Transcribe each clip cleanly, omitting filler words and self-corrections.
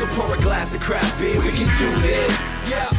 So pour a glass of craft beer, we can do this. Yeah.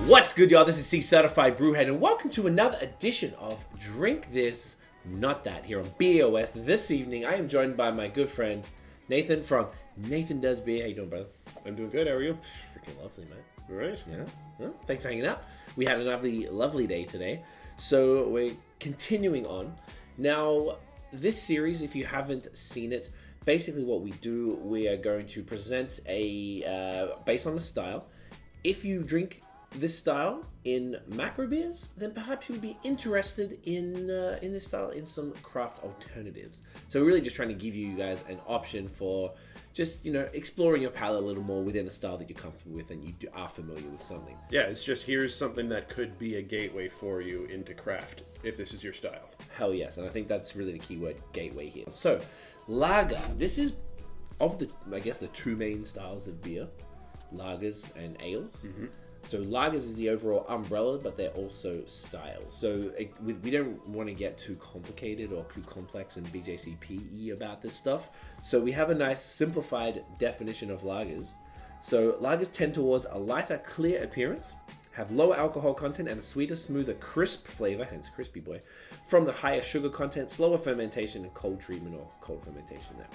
What's good, y'all? This is C Certified Brewhead, and welcome to another edition of Drink This, Not That here on BAOS. This evening, I am joined by my good friend Nathan from Nathan Does Beer. How you doing, brother? I'm doing good. How are you? Freaking lovely, man. All right. Yeah. Well, thanks for hanging out. We had a lovely day today, so we're continuing on. Now, this series, if you haven't seen it, basically what we do, we are going to present a based on a style. If you drink this style in macro beers, then perhaps you would be interested in this style in some craft alternatives. So we're really just trying to give you guys an option for just, exploring your palate a little more within a style that you're comfortable with and you are familiar with something. Yeah, it's just here's something that could be a gateway for you into craft if this is your style. Hell yes, and I think that's really the key word, gateway here. So, lager. This is of the two main styles of beer, lagers and ales. Mm-hmm. So lagers is the overall umbrella, but they're also styles. So we don't want to get too complicated or too complex and BJCP-y about this stuff. So we have a nice simplified definition of lagers. So lagers tend towards a lighter, clear appearance, have lower alcohol content and a sweeter, smoother, crisp flavor, hence crispy boy, from the higher sugar content, slower fermentation, and cold treatment or cold fermentation there.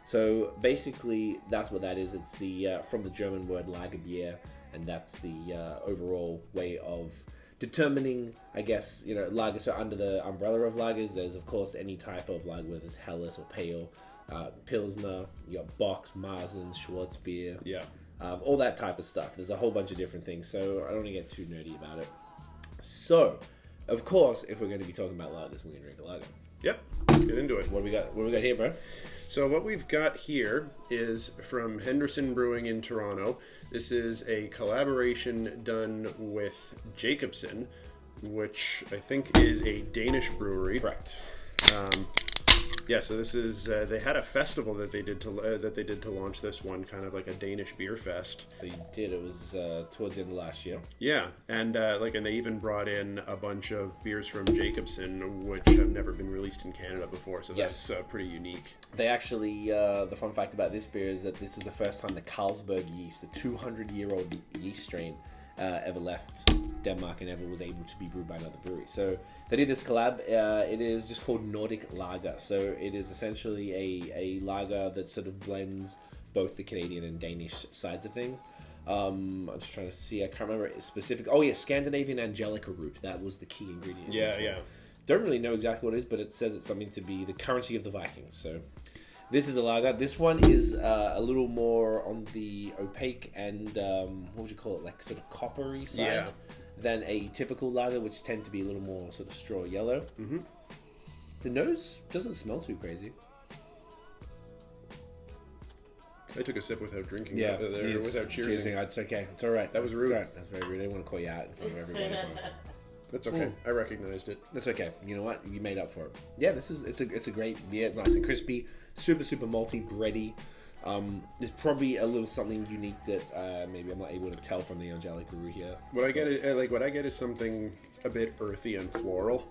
So basically, that's what that is. It's the from the German word Lagerbier, and that's the overall way of determining, I guess, lagers. So under the umbrella of lagers, there's of course any type of lager, whether it's Helles or Pale, Pilsner, you got Box, Marzens, Schwarzbier, all that type of stuff. There's a whole bunch of different things, so I don't want to get too nerdy about it. So, of course, if we're going to be talking about lagers, we're going to drink a lager. Yep, let's get into it. What do we got here, bro? So what we've got here is from Henderson Brewing in Toronto. This is a collaboration done with Jacobsen, which I think is a Danish brewery. Correct. So this is they had a festival that they did to launch this one, kind of like a Danish beer fest. They did. It was towards the end of last year. Yeah, and and they even brought in a bunch of beers from Jacobsen, which have never been released in Canada before. So that's pretty unique. They actually, the fun fact about this beer is that this was the first time the Carlsberg yeast, the 200-year-old yeast strain, ever left Denmark and ever was able to be brewed by another brewery. So they did this collab. It is just called Nordic Lager. So it is essentially a lager that sort of blends both the Canadian and Danish sides of things. I'm just trying to see. I can't remember it specific. Oh yeah, Scandinavian Angelica root. That was the key ingredient. Yeah. Don't really know exactly what it is, but it says it's something to be the currency of the Vikings. So this is a lager. This one is a little more on the opaque and what would you call it, like sort of coppery side than a typical lager, which tend to be a little more sort of straw yellow. Mm-hmm. The nose doesn't smell too crazy. I took a sip without drinking. Yeah, without cheersing. It's okay. It's all right. That was rude. That's very rude. I didn't want to call you out in front of everybody. That's okay. I recognized it. That's okay. You know what? You made up for it. Yeah, it's a great beer. It's nice and crispy, super malty, bready. There's probably a little something unique that maybe I'm not able to tell from the Angelica root here. What I get is something a bit earthy and floral.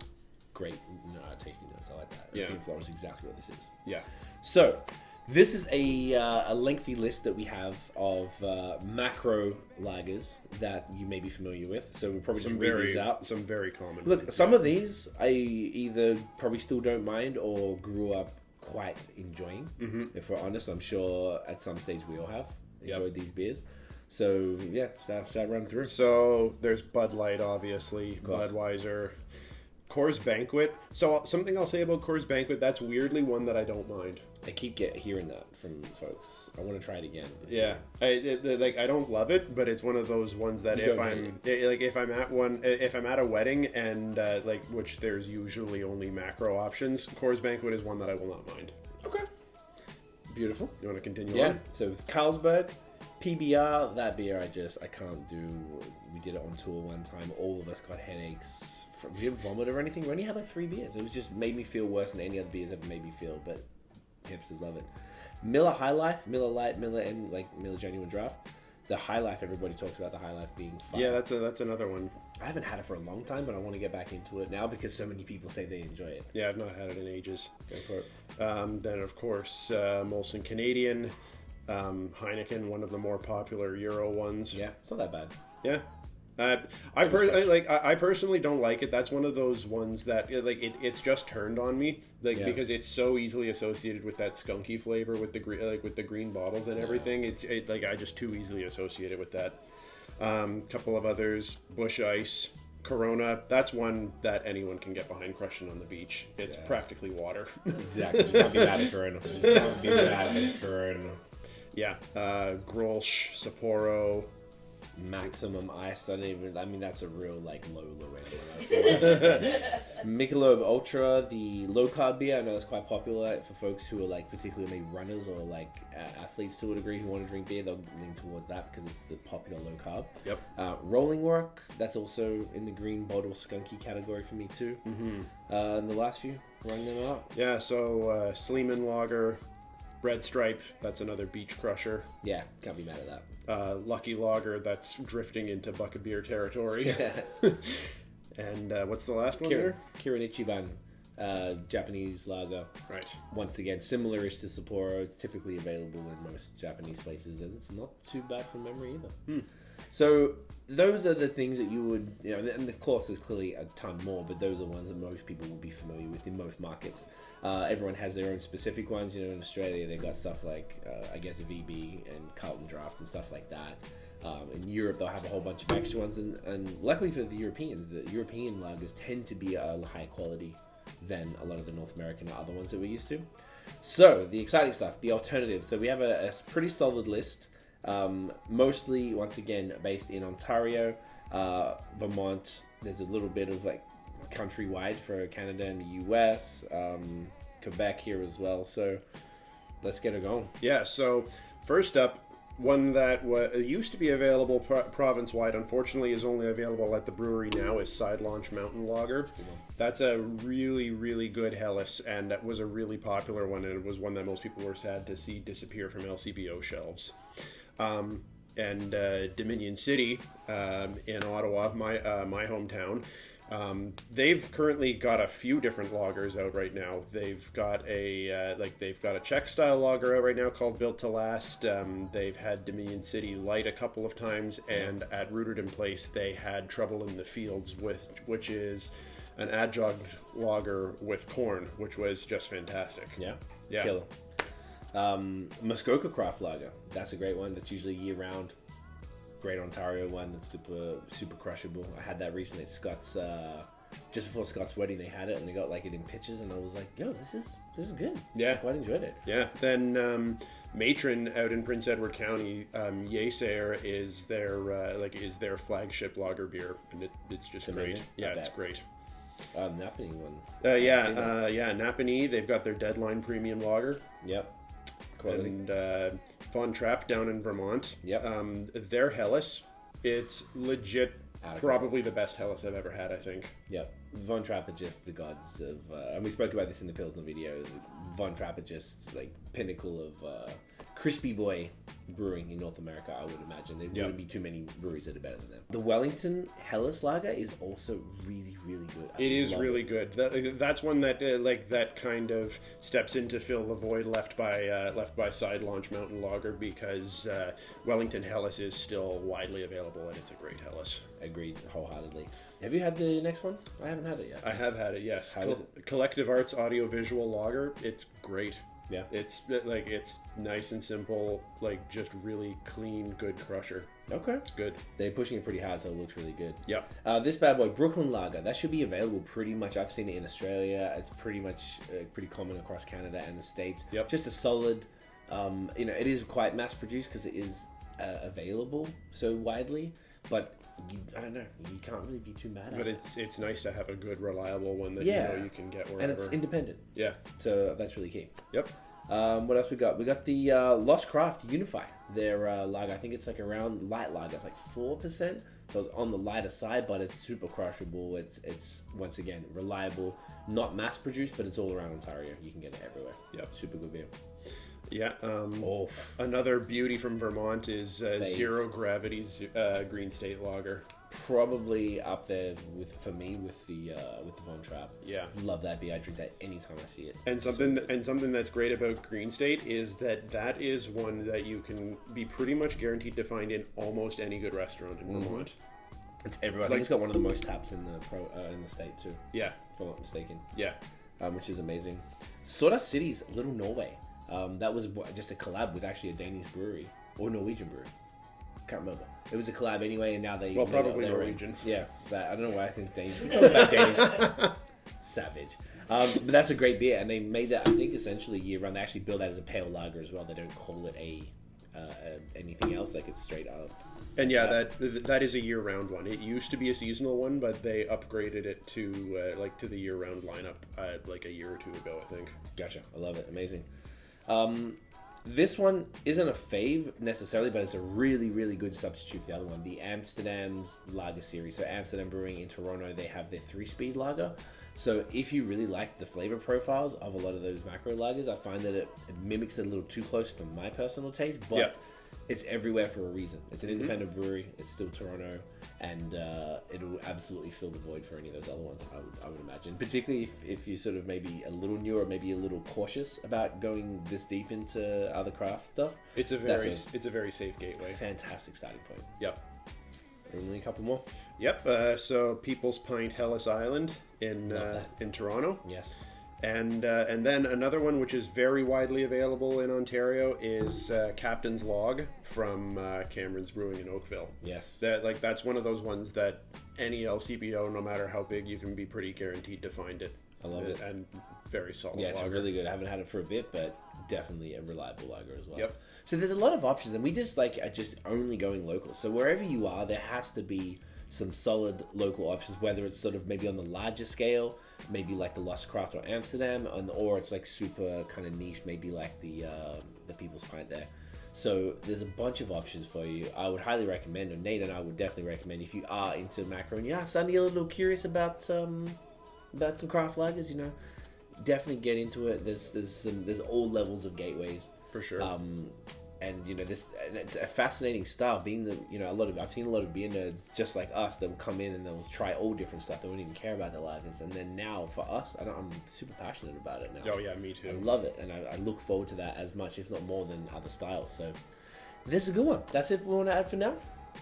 Great, tasty notes. I like that. Yeah, earthy and floral is exactly what this is. Yeah. So, this is a lengthy list that we have of macro lagers that you may be familiar with. So we'll probably just read these out. Some very common. Look, some of these I either probably still don't mind or grew up quite enjoying. Mm-hmm. If we're honest, I'm sure at some stage we all have enjoyed these beers. So yeah, start running through. So there's Bud Light, obviously, Budweiser, Coors Banquet. So something I'll say about Coors Banquet, that's weirdly one that I don't mind. I keep hearing that from folks. I want to try it again. Yeah, I don't love it, but it's one of those ones that if I'm at a wedding and which there's usually only macro options, Coors Banquet is one that I will not mind. Okay, beautiful. You want to continue on? Yeah. So with Carlsberg, PBR, that beer I can't do. We did it on tour one time. All of us got headaches. We didn't vomit or anything. We only had like 3 beers. It was just made me feel worse than any other beers ever made me feel, but hipsters love it. Miller High Life, Miller Light, Miller and Miller Genuine Draft. The High Life, everybody talks about the High Life being fun. Yeah, that's another one. I haven't had it for a long time, but I want to get back into it now because so many people say they enjoy it. Yeah, I've not had it in ages. Go for it. Then, of course, Molson Canadian, Heineken, one of the more popular Euro ones. Yeah, it's not that bad. Yeah. I personally don't like it. That's one of those ones that it's just turned on me, because it's so easily associated with that skunky flavor with the green bottles and everything. I just too easily associate it with that. Couple of others, Busch Ice, Corona. That's one that anyone can get behind crushing on the beach. It's practically water. Exactly. You can't be mad at Corona. You can't be mad at Corona. Yeah. Grolsch, Sapporo. Maximum Ice. I mean, that's a real low end. Michelob Ultra, the low carb beer. I know it's quite popular for folks who are particularly runners or athletes to a degree who want to drink beer. They'll lean towards that because it's the popular low carb. Yep. Rolling Rock. That's also in the green bottle skunky category for me too. Mm-hmm. And the last few, running them out. Yeah. So Sleeman Lager, Red Stripe. That's another beach crusher. Yeah, can't be mad at that. Lucky Lager, that's drifting into Bucket Beer territory. And what's the last one there? Kirin Ichiban, Japanese lager. Right. Once again, similar-ish to Sapporo. It's typically available in most Japanese places, and it's not too bad from memory either. So those are the things that you would, and of course there's clearly a ton more, but those are ones that most people will be familiar with in most markets. Everyone has their own specific ones. In Australia, they've got stuff like, I guess, VB and Carlton Draft and stuff like that. In Europe, they'll have a whole bunch of extra ones. And luckily for the Europeans lagers tend to be a higher quality than a lot of the North American or other ones that we're used to. So, the exciting stuff, the alternatives. So, we have a pretty solid list. Mostly, once again, based in Ontario, Vermont. There's a little bit of countrywide for Canada and the US, Quebec here as well. So let's get it going. Yeah, so first up, one that used to be available province-wide, unfortunately is only available at the brewery now, is Side Launch Mountain Lager. That's a really, really good Helles, and that was a really popular one, and it was one that most people were sad to see disappear from LCBO shelves. And Dominion City in Ottawa, my hometown, they've currently got a few different lagers out right now. They've got a Czech style lager out right now called Built to Last. They've had Dominion City Light a couple of times, and at Rooted in Place they had Trouble in the Fields, which is an adjunct lager with corn, which was just fantastic. Yeah. Killer. Muskoka Craft Lager. That's a great one. That's usually year round. Great Ontario one that's super crushable. I had that recently at Scott's, just before Scott's wedding. They had it and they got it in pitchers, and I was like, yo, this is good. Yeah, I quite enjoyed it. Yeah. Then Matron out in Prince Edward County, Yeasayer is their flagship lager beer, and it's just great. Amazing. Yeah, it's great. Napanee one. Napanee. They've got their Deadline Premium Lager. Yep. Quality. And Von Trapp down in Vermont. Yep. Their Helles, it's legit probably the best Helles I've ever had, I think. Yep. Von Trapp are just the gods of, and we spoke about this in the Pilsner video. Von Trapp are just pinnacle of crispy boy brewing in North America, I would imagine. There wouldn't be too many breweries that are better than them. The Wellington Helles Lager is also really, really good. It is really good. That's one that that kind of steps in to fill the void left by Side Launch Mountain Lager, because Wellington Helles is still widely available, and it's a great Helles. Agreed wholeheartedly. Have you had the next one? I haven't had it yet. I have had it, yes. How is it? Collective Arts Audio-Visual Lager. It's great. Yeah. It's nice and simple, just really clean, good crusher. Okay. It's good. They're pushing it pretty hard, so it looks really good. Yep. This bad boy, Brooklyn Lager, that should be available pretty much. I've seen it in Australia. It's pretty much pretty common across Canada and the States. Yep. Just a solid, it is quite mass produced because it is available so widely, but I don't know, you can't really be too mad at it. But it's nice to have a good, reliable one that you can get wherever. And it's independent. Yeah. So that's really key. Yep. What else we got? We got the Lost Craft Unify. Their lager, I think it's around light lager. It's 4%. So it's on the lighter side, but it's super crushable. It's once again reliable, not mass produced, but it's all around Ontario. You can get it everywhere. Yep. Super good beer. Yeah. Oh, Another beauty from Vermont is Zero Gravity's Green State Lager. probably up there for me with the Von Trapp. Yeah. Love that beer. I drink that anytime I see it. And something that's great about Green State is that is one that you can be pretty much guaranteed to find in almost any good restaurant in Vermont. It's everywhere. I think it's got one of the most taps in the state too. Yeah. If I'm not mistaken. Yeah. Which is amazing. Soda City's Little Norway. That was just a collab with actually a Danish brewery or Norwegian brewery. Can't remember. It was a collab anyway, and now probably they Norwegian. Yeah, but I don't know why I think Danish. We talk about Danish. Savage. But that's a great beer, and they made that, I think, essentially year round. They actually build that as a pale lager as well. They don't call it anything else. Like, it's straight up. And yeah, that is a year-round one. It used to be a seasonal one, but they upgraded it to the year-round lineup like a year or two ago, I think. Gotcha. I love it. Amazing. This one isn't a fave necessarily, but it's a really, really good substitute for the other one. The Amsterdams Lager series. So Amsterdam Brewing in Toronto, they have their 3-speed lager. So if you really like the flavor profiles of a lot of those macro lagers, I find that it mimics it a little too close for my personal taste, but it's everywhere for a reason. It's an independent brewery. It's still Toronto, and it'll absolutely fill the void for any of those other ones, I would imagine. Particularly if you're sort of maybe a little new or maybe a little cautious about going this deep into other craft stuff. It's a very safe gateway. Fantastic starting point. Yep. Only a couple more. Yep. So People's Pint Hellas Island in Toronto. Yes. And then another one which is very widely available in Ontario is Captain's Log from Cameron's Brewing in Oakville. Yes. That's one of those ones that any LCBO, no matter how big, you can be pretty guaranteed to find it. I love it. And very solid Yeah, it's lager. really good. I haven't had it for a bit, but definitely a reliable lager as well. Yep. So there's a lot of options, and we just are just only going local. So wherever you are, there has to be some solid local options, whether it's sort of maybe on the larger scale, maybe like the Lost Craft or Amsterdam, or it's like super kind of niche, maybe like the People's Pint there. So there's a bunch of options for you. I would highly recommend, or Nate and I would definitely recommend, if you are into macro and you are starting to get a little curious about some craft lagers, definitely get into it. There's all levels of gateways For sure. And it's a fascinating style. Being that I've seen a lot of beer nerds just like us that will come in and they'll try all different stuff. They won't even care about the lagers. And then now for us, I'm super passionate about it now. Oh yeah, me too. I love it, and I look forward to that as much, if not more, than other styles. So this is a good one. That's it we want to add for now.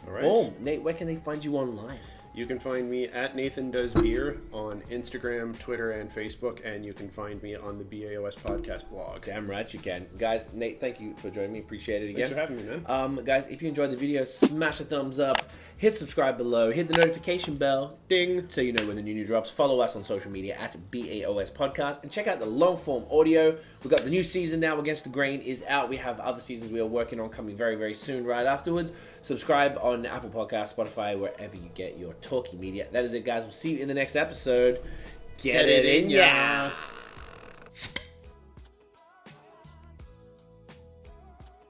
All right. Boom. Nate, where can they find you online? You can find me at Nathan Does Beer on Instagram, Twitter, and Facebook, and you can find me on the BAOS podcast blog. Damn right you can. Guys, Nate, thank you for joining me. Appreciate it again. Thanks for having me, man. Guys, if you enjoyed the video, smash a thumbs up, hit subscribe below, hit the notification bell, Ding! so you know when the new drops. Follow us on social media at BAOS Podcast, and check out the long form audio. We've got the new season now, Against the Grain is out. We have other seasons we are working on coming very, very soon right afterwards. Subscribe on Apple Podcasts, Spotify, wherever you get your talkie media. That is it, guys. We'll see you in the next episode. Get it in ya!